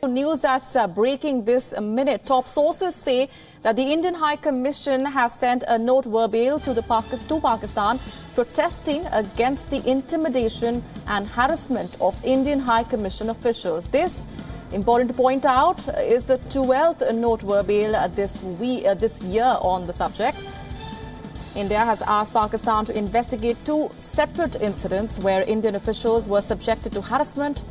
news that's breaking this minute. Top sources say that the Indian High Commission has sent a note verbale to Pakistan protesting against the intimidation and harassment of Indian High Commission officials. This, important to point out, is the 12th note verbale this year on the subject. India has asked Pakistan to investigate two separate incidents where Indian officials were subjected to harassment.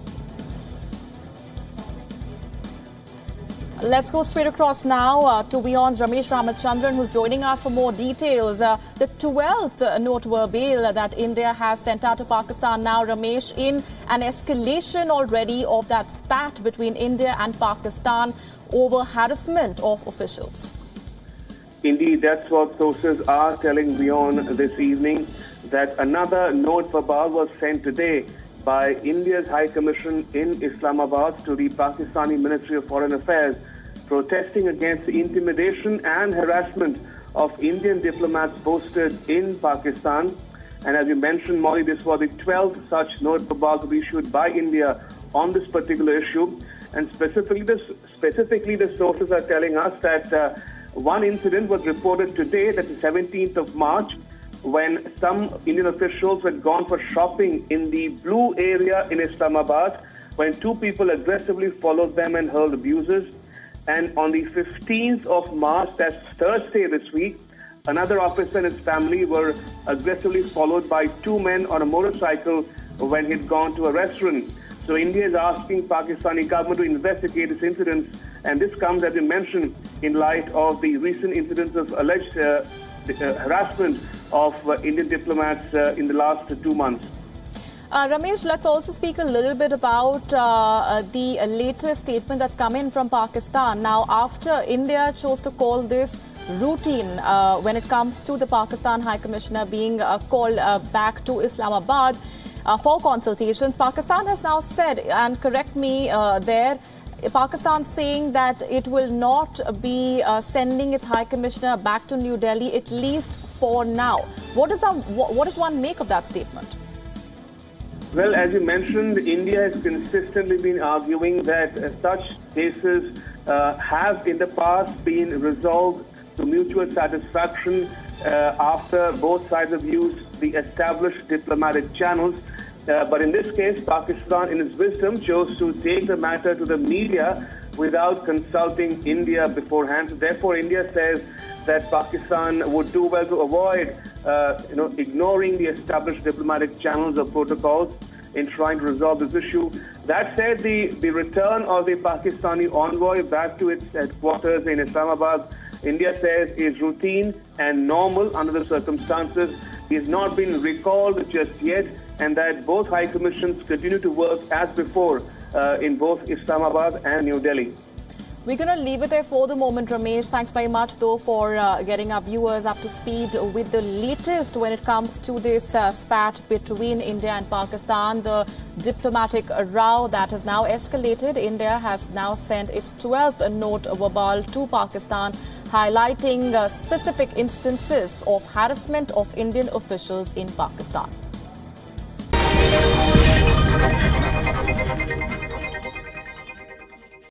Let's go straight across now to WION's Ramesh Ramachandran, who's joining us for more details. The 12th note verbale that India has sent out to Pakistan now, Ramesh, in an escalation already of that spat between India and Pakistan over harassment of officials. Indeed, that's what sources are telling WION this evening, that another note verbale was sent today by India's High Commission in Islamabad to the Pakistani Ministry of Foreign Affairs, protesting against the intimidation and harassment of Indian diplomats posted in Pakistan. And as you mentioned, Molly, this was the 12th such note verbale to be issued by India on this particular issue. And specifically, the sources are telling us that one incident was reported today, that's the 17th of March, when some Indian officials had gone for shopping in the Blue area in Islamabad, when two people aggressively followed them and hurled abuses. And on the 15th of March, that's Thursday this week, another officer and his family were aggressively followed by two men on a motorcycle when he'd gone to a restaurant. So India is asking Pakistani government to investigate this incident, and this comes, as you mentioned, in light of the recent incidents of alleged harassment of Indian diplomats in the last 2 months. Ramesh, let's also speak a little bit about the latest statement that's come in from Pakistan. Now, after India chose to call this routine when it comes to the Pakistan High Commissioner being called back to Islamabad for consultations, Pakistan has now said, and correct me there, Pakistan saying that it will not be sending its High Commissioner back to New Delhi, at least for now. What does one make of that statement? Well, as you mentioned, India has consistently been arguing that such cases have in the past been resolved to mutual satisfaction after both sides have used the established diplomatic channels. But in this case, Pakistan, in its wisdom, chose to take the matter to the media without consulting India beforehand. So therefore, India says that Pakistan would do well to avoid, ignoring the established diplomatic channels or protocols in trying to resolve this issue. That said, the return of the Pakistani envoy back to its headquarters in Islamabad, India says, is routine and normal under the circumstances. He has not been recalled just yet, and that both High Commissions continue to work as before in both Islamabad and New Delhi. We're going to leave it there for the moment, Ramesh. Thanks very much, though, for getting our viewers up to speed with the latest when it comes to this spat between India and Pakistan. The diplomatic row that has now escalated. India has now sent its 12th note verbale to Pakistan, highlighting specific instances of harassment of Indian officials in Pakistan.